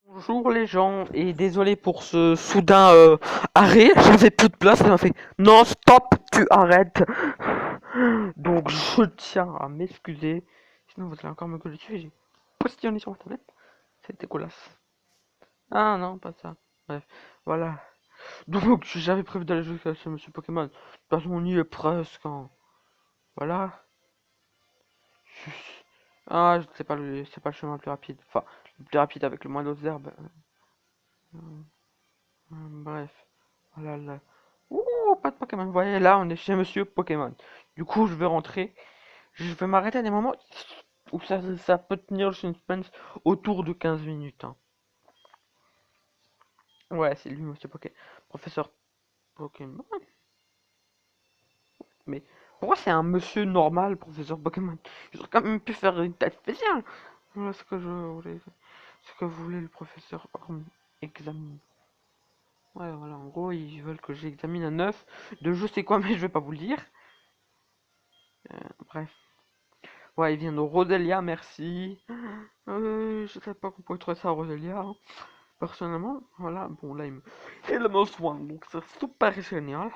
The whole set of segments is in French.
Bonjour les gens, et désolé pour ce soudain arrêt, j'avais plus de place, elle m'a fait non stop, tu arrêtes. Donc je tiens à m'excuser, sinon vous allez encore me gueuler dessus, j'ai postillonné sur ma tablette, c'est dégueulasse. Ah non, pas ça, bref, voilà. Donc j'avais prévu d'aller jouer chez Monsieur Pokémon, de toute façon on y est presque, hein. Voilà. Ah, c'est pas le chemin le plus rapide, enfin, le plus rapide avec le moins d'eaux herbes. Bref, voilà là. Ouh, pas de Pokémon. Vous voyez, là, on est chez Monsieur Pokémon. Du coup, je vais rentrer. Je vais m'arrêter à des moments où ça peut tenir le suspense autour de 15 minutes, hein. Ouais, c'est lui, Monsieur Pokémon. Professeur Pokémon. Mais pourquoi c'est un monsieur normal, Professeur Pokémon? Ils auraient quand même pu faire une tête spéciale. Voilà ce que je voulais. Ce que voulait le professeur examine. Ouais, voilà, en gros, ils veulent que j'examine un œuf de je sais quoi, mais je vais pas vous le dire. Bref. Ouais, il vient de Roselia, merci. Je sais pas qu'on pourrait trouver ça à Roselia, hein. Personnellement, voilà, bon là il me soin, donc c'est super génial.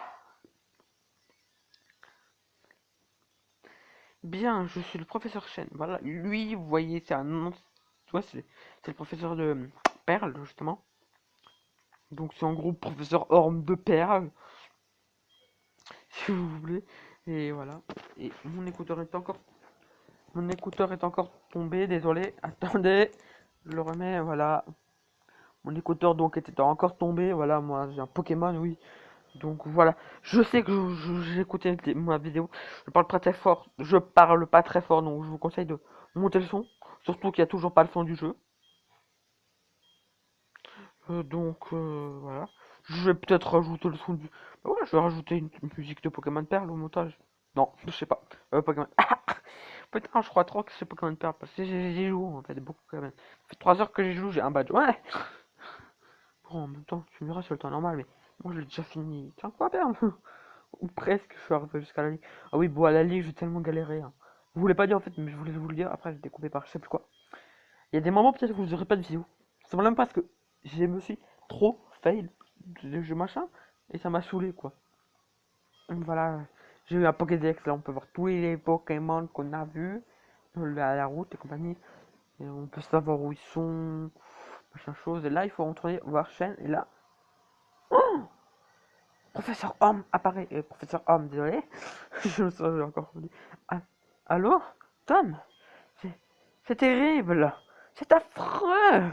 Bien, je suis le professeur Chen. Voilà, lui, vous voyez, c'est un ouais, c'est le professeur de Perle, justement. Donc c'est en gros professeur Orme de Perle, si vous voulez. Et voilà. Et mon écouteur est encore tombé, désolé. Attendez, je le remets, voilà. Mon écouteur donc était encore tombé, voilà, moi j'ai un Pokémon, oui. Donc voilà, je sais que j'ai écouté ma vidéo, je parle pas très fort, donc je vous conseille de monter le son. Surtout qu'il n'y a toujours pas le son du jeu. Voilà. Je vais peut-être rajouter le son du... Bah ouais, je vais rajouter une musique de Pokémon Perle au montage. Non, je sais pas. Pokémon... Putain, je crois trop que c'est Pokémon Perle, parce que j'y joue en fait, beaucoup quand même. Ça fait 3 heures que j'y joue, j'ai un badge. Ouais. Bon, en même temps, tu me diras sur le temps normal, mais moi je l'ai déjà fini 5 fois perdre. Ou presque, je suis arrivé jusqu'à la ligue. Ah oui, bon, à la ligue, j'ai tellement galéré, hein. Je voulais pas dire en fait, mais je voulais vous le dire. Après, j'ai découpé par je sais plus quoi. Il y a des moments peut-être où vous aurez pas de vidéo. C'est même parce que je me suis trop fail de jeu machin et ça m'a saoulé quoi. Donc voilà, j'ai eu un Pokédex, là on peut voir tous les Pokémon qu'on a vus, la route et compagnie. Et on peut savoir où ils sont, machin chose. Et là, il faut rentrer voir chaîne et là. Professeur Homme apparaît. Professeur Homme, désolé. Je me suis encore dit. Ah, allô Tom. C'est c'est terrible. C'est affreux.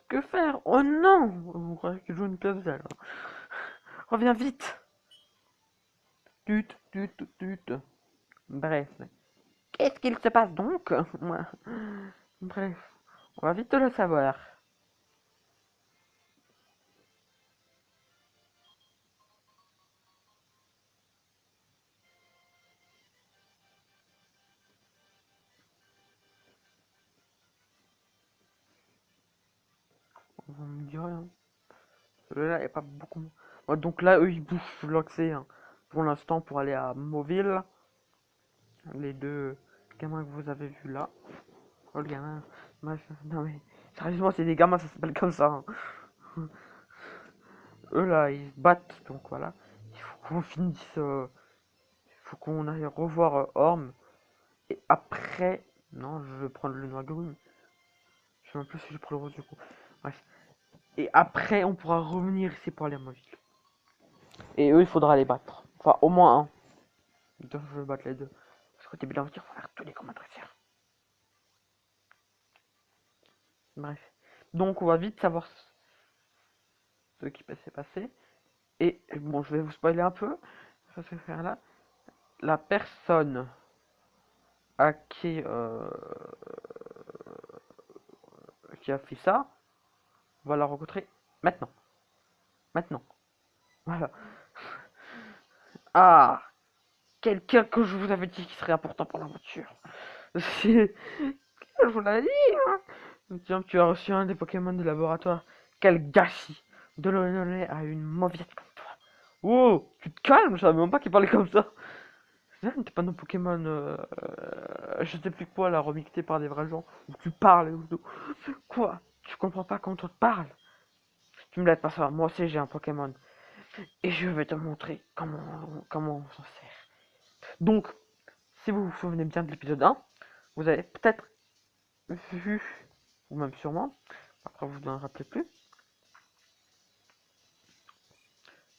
Que faire? Oh non. On croirait qu'il joue une pièce d'elle. Reviens vite. Tut, tut, tut, tut. Bref. Qu'est-ce qu'il se passe donc? Bref. On va vite le savoir. On me dit rien. Là, il n'y a pas beaucoup. Ouais, donc là, eux, ils bouffent l'accès, hein, pour l'instant pour aller à Mauville. Les deux gamins que vous avez vus là. Oh, le gamin. Bref, non mais. Sérieusement, c'est des gamins, ça s'appelle comme ça, hein. Eux là, ils se battent, donc voilà. Il faut qu'on finisse. Il faut qu'on aille revoir Orm. Et après. Non, je vais prendre le noix grume. Je sais même plus si je prends le rose du coup. Bref. Et après, on pourra revenir ici pour aller à Mauville. Et eux, il faudra les battre. Enfin, au moins un. Ils doivent battre les deux. Parce qu'au début de l'aventure, il faut faire tous les combats dresseurs. Bref. Donc, on va vite savoir ce qui s'est passé. Et bon, je vais vous spoiler un peu. Ça se faire là. La personne à qui a fait ça, on va la rencontrer maintenant. Maintenant. Voilà. Ah, quelqu'un que je vous avais dit qui serait important pour la voiture. Je vous l'avais dit, hein. Tiens, tu as reçu un des Pokémon du laboratoire. Quel gâchis de le donner à une mauviette comme toi. Oh, tu te calmes, je savais même pas qu'il parlait comme ça. T'es pas nos Pokémon, je sais plus quoi, là, remixé par des vrais gens, où tu parles et tout. Quoi? Tu comprends pas quand on te parle? Tu me laisses pas ça. Moi aussi, j'ai un Pokémon. Et je vais te montrer comment on s'en sert. Donc, si vous vous souvenez bien de l'épisode 1, vous avez peut-être vu, ou même sûrement, après vous n'en rappelez plus,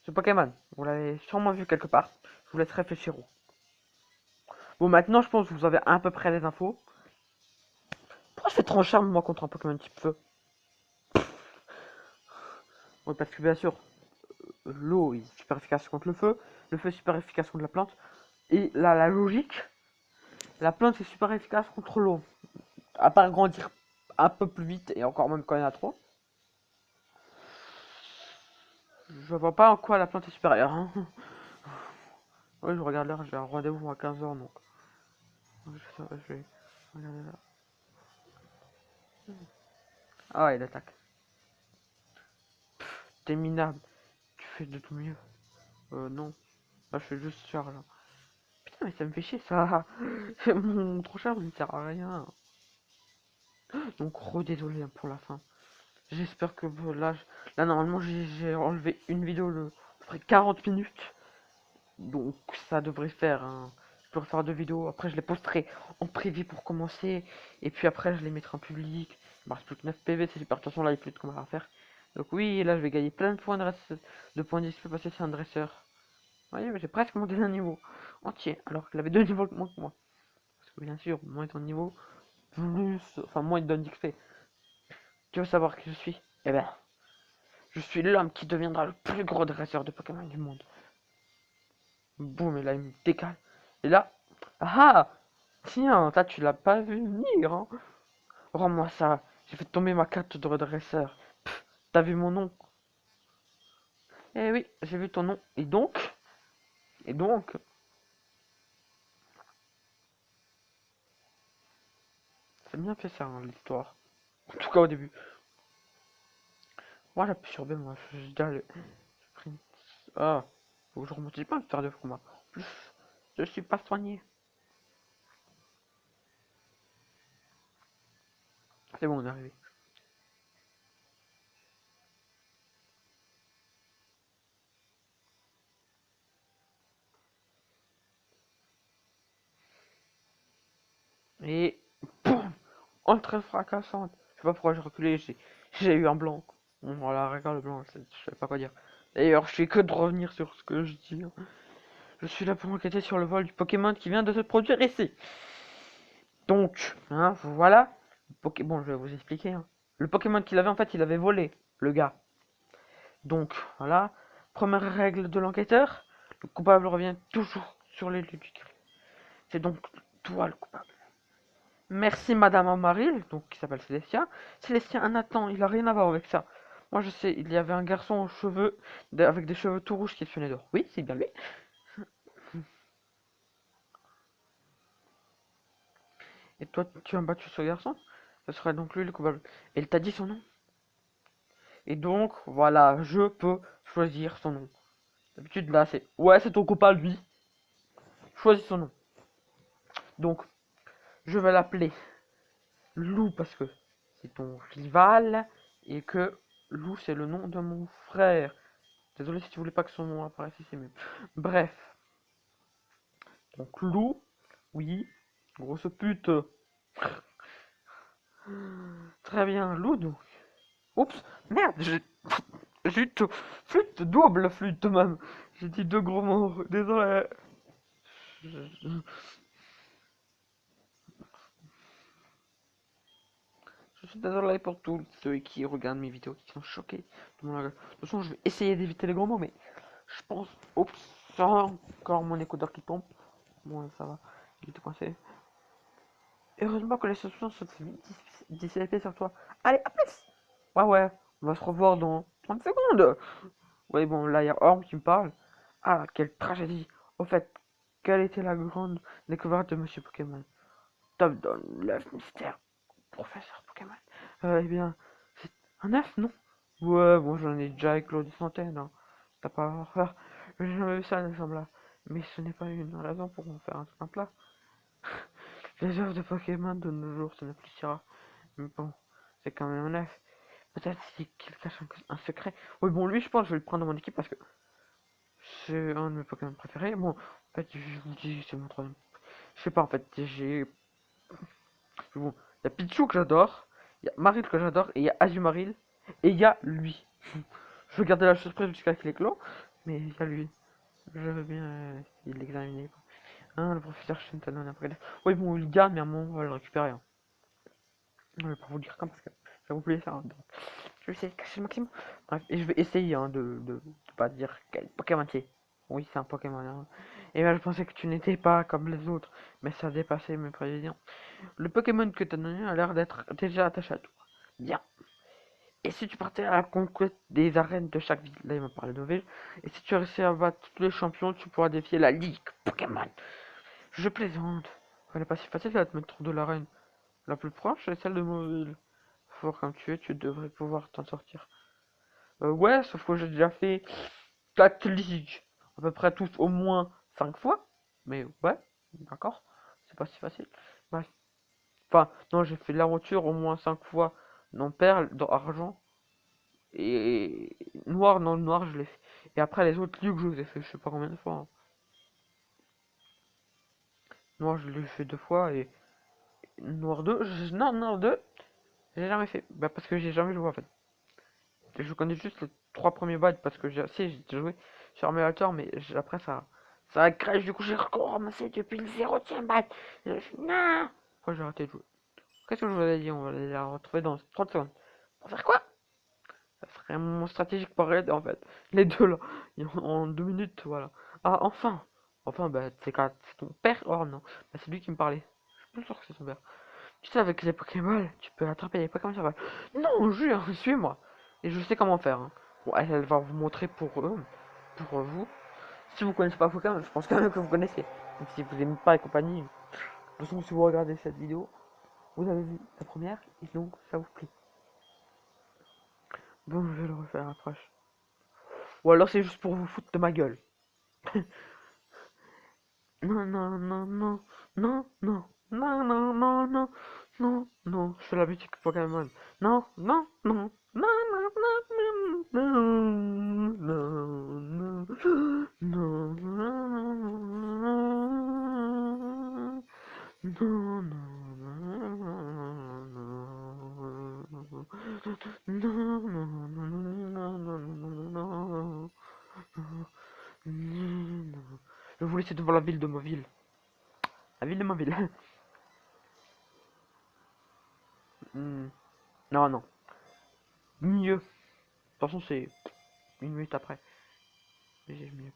ce Pokémon. Vous l'avez sûrement vu quelque part. Je vous laisse réfléchir où. Bon, maintenant, je pense que vous avez à peu près les infos. Pourquoi je fais trop charme, moi, contre un Pokémon type feu? Oui, parce que bien sûr, l'eau est super efficace contre le feu est super efficace contre la plante, et là, la logique, la plante est super efficace contre l'eau. À part grandir un peu plus vite, et encore même quand il y en a trop. Je vois pas en quoi la plante est supérieure. Hein. Oui, je regarde l'heure, j'ai un rendez-vous à 15h, donc je vais regarder là. Ah ouais, il attaque. T'es minable, tu fais de ton mieux. Non. Là, je fais juste charge. Putain, mais ça me fait chier, ça. Mon trop charge ne sert à rien. Donc, désolé hein, pour la fin. J'espère que là normalement, j'ai enlevé une vidéo de à peu près 40 minutes. Donc, ça devrait faire je peux refaire deux vidéos. Après, je les posterai en privé pour commencer. Et puis après, je les mettrai en public. Il me reste plus que 9 PV. C'est super. De toute façon, là, il n'y a plus de combat à faire. Donc, oui, là, je vais gagner plein de points de points d'XP parce que c'est un dresseur. Vous voyez, j'ai presque monté d'un niveau entier. Alors qu'il avait deux niveaux de moins que moi. Parce que bien sûr, moins ton niveau, plus. Enfin, moins il donne d'XP. Tu veux savoir qui je suis? Eh ben, je suis l'homme qui deviendra le plus gros dresseur de Pokémon du monde. Boum, et là, il me décale. Et là, ah! Tiens, ça, tu l'as pas vu venir, hein? Rends-moi ça. J'ai fait tomber ma carte de redresseur. T'as vu mon nom? Eh oui, j'ai vu ton nom. Et donc, c'est bien fait ça, hein, l'histoire. En tout cas, au début. Moi, j'appuie sur B, moi. J'ai déjà le sprint. Ah, faut que je remonte pas à faire de combat. En plus, je suis pas soigné. C'est bon, on est arrivé. Et boum, entrée fracassante. Je sais pas pourquoi j'ai reculé, j'ai eu un blanc. Bon, voilà, regarde le blanc, je sais pas quoi dire. D'ailleurs, je fais que de revenir sur ce que je dis. Hein. Je suis là pour enquêter sur le vol du Pokémon qui vient de se produire ici. Donc, hein, voilà. Bon, je vais vous expliquer. Hein. Le Pokémon qu'il avait, en fait, il avait volé, le gars. Donc, voilà. Première règle de l'enquêteur, le coupable revient toujours sur les lieux du crime. C'est donc toi le coupable. Merci Madame Amaril, donc qui s'appelle Célestia. Célestia, un Nathan, il a rien à voir avec ça. Moi je sais, il y avait un garçon aux cheveux, avec des cheveux tout rouges qui se venait d'or. Oui, c'est bien lui. Et toi, tu as battu ce garçon? Ce serait donc lui le coupable. Et il t'a dit son nom. Et donc, voilà, je peux choisir son nom. D'habitude là, c'est ouais, c'est ton copain lui. Choisis son nom. Donc, je vais l'appeler Lou parce que c'est ton rival et que Lou c'est le nom de mon frère. Désolé si tu voulais pas que son nom apparaisse ici, mais bref. Donc Lou, oui, grosse pute. Très bien, Lou donc. Oups, merde, j'ai flûte, flûte, double flûte même. J'ai dit deux gros mots, désolé. Je, je suis désolé pour tous ceux qui regardent mes vidéos, qui sont choqués de mon langage. De toute façon, je vais essayer d'éviter les gros mots, mais je pense... Oups, ça encore mon écouteur qui tombe. Bon, ça va, il était coincé. Heureusement que les soupçons sont dissipés sur toi. Allez, à plus. Ouais, ouais, on va se revoir dans 30 secondes. Ouais, bon, là, il y a Orm qui me parle. Ah, quelle tragédie. Au fait, quelle était la grande découverte de Monsieur Pokémon? Top donne l'œuf mystère, professeur Pokémon. Eh bien, c'est un œuf, non? Ouais, bon, j'en ai déjà éclos des centaines, hein. T'as pas à avoir peur. J'ai jamais vu ça, ensemble là. Mais ce n'est pas une raison pour en faire un plat. Les œufs de Pokémon de nos jours, ça ne plus sera. Mais bon, c'est quand même un œuf. Peut-être qu'il cache un secret. Oui, bon, lui, je pense que je vais le prendre dans mon équipe parce que c'est un de mes Pokémon préférés. Bon, en fait, je vous dis, c'est mon troisième. Je sais pas, en fait, j'ai. Bon, il y a Pichu que j'adore, il y a Maril que j'adore, et il y a Azumaril, et il y a lui. Je vais garder la surprise jusqu'à qu'il éclore, mais il y a lui. Je veux bien l'examiner. Hein, le professeur Shenton après. Oui, bon, il garde, mais à un moment, on va le récupérer. Hein. Je vais pas vous dire quand parce que ça vous plaît ça. Hein, donc. Je vais essayer de cacher le maximum. Bref, et je vais essayer hein, de pas dire quel Pokémon c'est. Oui, c'est un Pokémon. Hein. Et là, je pensais que tu n'étais pas comme les autres, mais ça a dépassé mes prévisions. Le Pokémon que tu as donné a l'air d'être déjà attaché à toi. Bien. Et si tu partais à la conquête des arènes de chaque ville, là il m'a parlé de ville, et si tu réussis à battre tous les champions, tu pourras défier la Ligue Pokémon. Je plaisante. Elle est pas si facile à te mettre de l'arène. La plus proche, c'est celle de Mauville. Fort comme tu devrais pouvoir t'en sortir. Ouais, sauf que j'ai déjà fait 4 ligues. À peu près tous au moins 5 fois. Mais ouais, d'accord. C'est pas si facile. Bref. Enfin, non, j'ai fait l'aventure au moins 5 fois. Non, perle, dans argent. Et noir, non, le noir, je l'ai fait. Et après, les autres lieux que je vous ai fait, je sais pas combien de fois. Hein. Noir, je l'ai fait 2 fois. Et noir 2, non, noir 2, j'ai jamais fait. Bah, parce que j'ai jamais joué en fait. Je connais juste les 3 premiers battes parce que j'ai joué sur emulateur, mais après ça a crash. Du coup, j'ai recommencé depuis le 0ème batte. Non! Pourquoi j'ai arrêté de jouer? Qu'est-ce que je vous ai dit? On va aller la retrouver dans 30 secondes. Pour faire quoi? Ça serait mon stratégique pour raid en fait. Les deux là. En 2 minutes, voilà. Ah, enfin! Enfin, bah, c'est ton père? Oh non. Bah, c'est lui qui me parlait. Je suis plus sûr que c'est son père. Tu sais, avec les Pokéballs, tu peux attraper les Pokémon sur balle. Non, jure, suis-moi. Et je sais comment faire. Hein. Bon, elle va vous montrer pour eux, pour vous. Si vous connaissez pas Pokémon, je pense quand même que vous connaissez. Même si vous aimez pas et compagnie. De toute façon, si vous regardez cette vidéo, vous avez vu la première, et donc ça vous plaît. Bon, je vais le refaire après. Ou alors c'est juste pour vous foutre de ma gueule. Non, non, non, non, non, non, non, non, non, non, non, non, je fais la musique Pokémon. Non, non, non, non, non, non, non, non, non, non, je vais vous laisser devant la ville de Mauville. La ville de Mauville. Non, non. Mieux. De toute façon, c'est 1 minute après. J'ai mieux.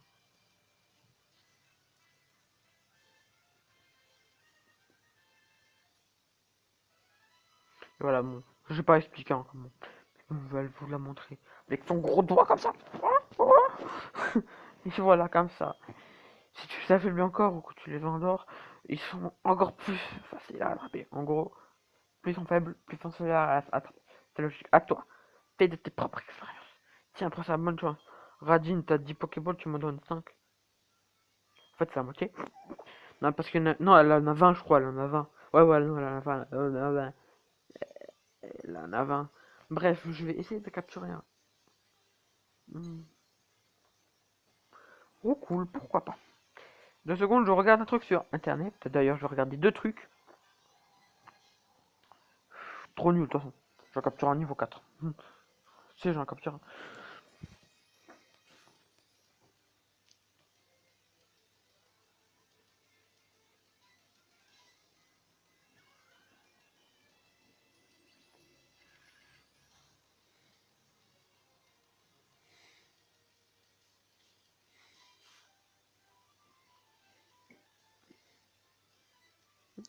Et voilà, bon. Je vais pas expliquer hein, comment. On va vous la montrer. Avec son gros doigt comme ça. Et voilà, comme ça. Si tu les affaiblis encore ou que tu les endors, ils sont encore plus faciles à attraper. En gros, plus ils sont faibles, plus faciles à attraper. C'est logique. À toi. Fais de tes propres expériences. Tiens, après ça, bonne chance. Radin, t'as 10 Pokéballs, tu m'en donnes 5. En fait, c'est la moitié. Non, parce que. Non, elle en a 20, je crois. Elle en a 20. Ouais, ouais, non, elle en a 20. Elle en a 20. Elle en a 20. Bref, je vais essayer de capturer un. Oh, cool, pourquoi pas. 2 secondes, je regarde un truc sur internet. D'ailleurs, je vais regarder 2 trucs. Trop nul, de toute façon. Je vais capturer un niveau 4. Si, j'en capture un.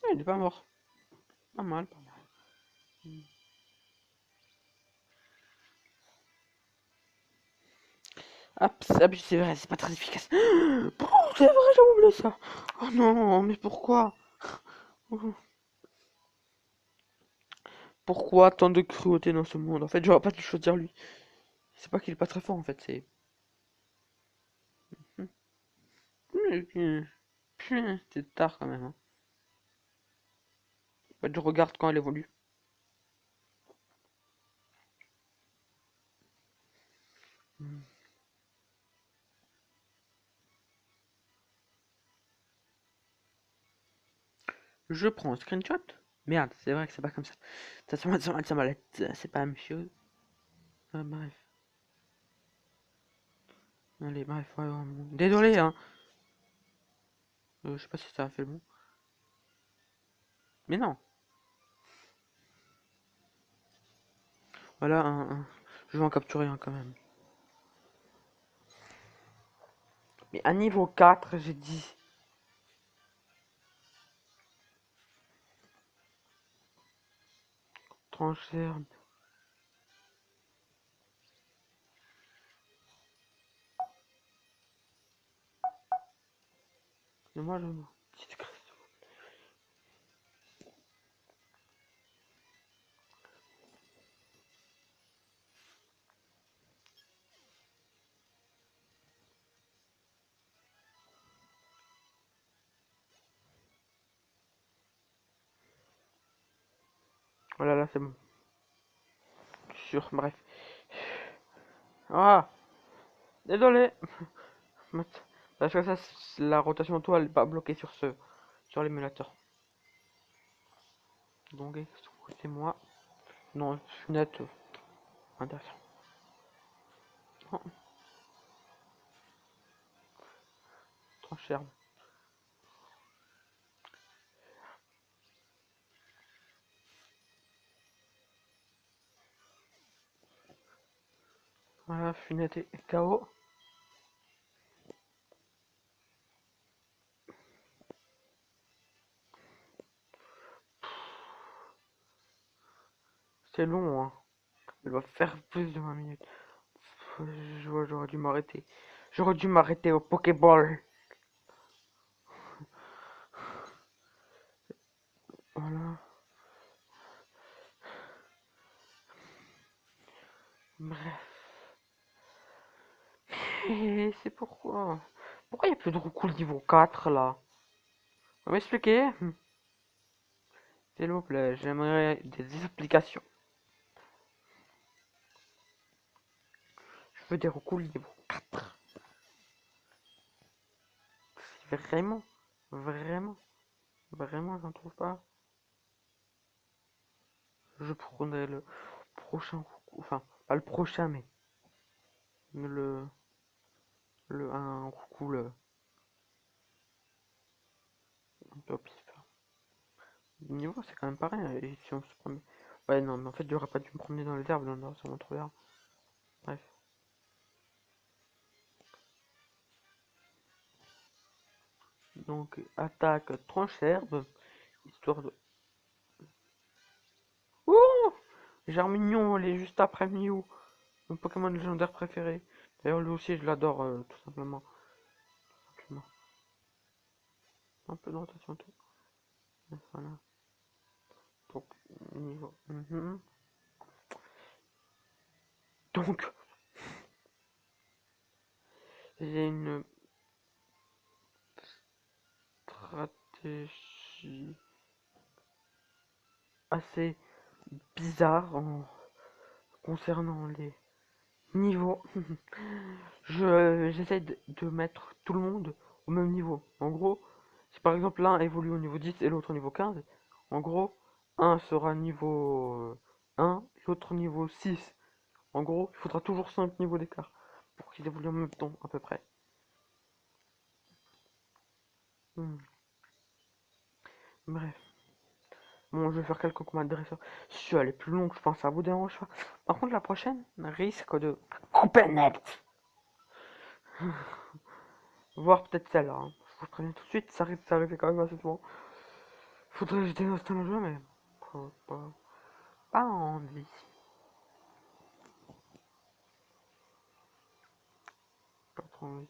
Ah, il est pas mort. Pas mal, pas mal. Ah, c'est vrai, c'est pas très efficace. C'est vrai, j'ai oublié ça. Oh non, mais pourquoi? Pourquoi tant de cruauté dans ce monde? En fait, j'aurais pas dû choisir lui. C'est pas qu'il est pas très fort, en fait, c'est... C'est tard, quand même. Hein. En fait, je regarde quand elle évolue. Hmm. Je prends un screenshot. Merde, c'est vrai que c'est pas comme ça. C'est pas la même chose. Bref. Allez, bref, ouais, ouais, bon. Désolé, hein. Je sais pas si ça a fait le bon. Mais non. Voilà, je vais en capturer un quand même. Mais à niveau 4, j'ai dit. Tranchère. Et moi, je. Petite crème. Voilà, là, c'est bon. Sûr, bref. Ah, désolé. Parce que ça, la rotation auto, elle est pas bloquée sur l'émulateur. Donc, excusez-moi. Non, fenêtre. Intéressant. Oh, trop cher. Voilà, fenêtre et KO. C'est long, hein. Elle va faire plus de 20 minutes. J'aurais dû m'arrêter. J'aurais dû m'arrêter au Pokéball. Voilà. Bref. Et c'est pourquoi. Pourquoi il n'y a plus de recours niveau 4 là? Vous m'expliquer? S'il vous plaît, j'aimerais des explications. Je veux des recours niveau 4. Vraiment, vraiment, vraiment, j'en trouve pas. Je prendrai le prochain recours. Enfin, pas le prochain, mais le, un recours un peu au pif. Niveau, c'est quand même pareil. Et si on se promet. Ouais, non, mais en fait, j'aurais pas dû me promener dans les herbes, non, c'est vraiment trop bien. Bref. Donc, attaque tranche herbe, histoire de. Ouh! Germignon, il est juste après Mew, mon Pokémon légendaire préféré. D'ailleurs, lui aussi, je l'adore, tout simplement. Un peu de rotation, tout. Voilà. Donc, niveau. Donc, j'ai une stratégie assez bizarre concernant les niveaux. J'essaie de mettre tout le monde au même niveau. En gros, si par exemple l'un évolue au niveau 10 et l'autre au niveau 15, en gros, un sera niveau 1, l'autre niveau 6. En gros, il faudra toujours 5 niveaux d'écart pour qu'ils évoluent en même temps, à peu près. Hmm. Bref. Bon, je vais faire quelques combats de dresseur. Je suis allé plus long, je pense, ça vous dérange pas. Par contre, la prochaine risque de couper net. Voire peut-être celle-là, hein. Je vous préviens tout de suite, ça risque d'arriver quand même assez souvent. Faudrait que je désinstalle le jeu, mais pas envie. Pas trop envie.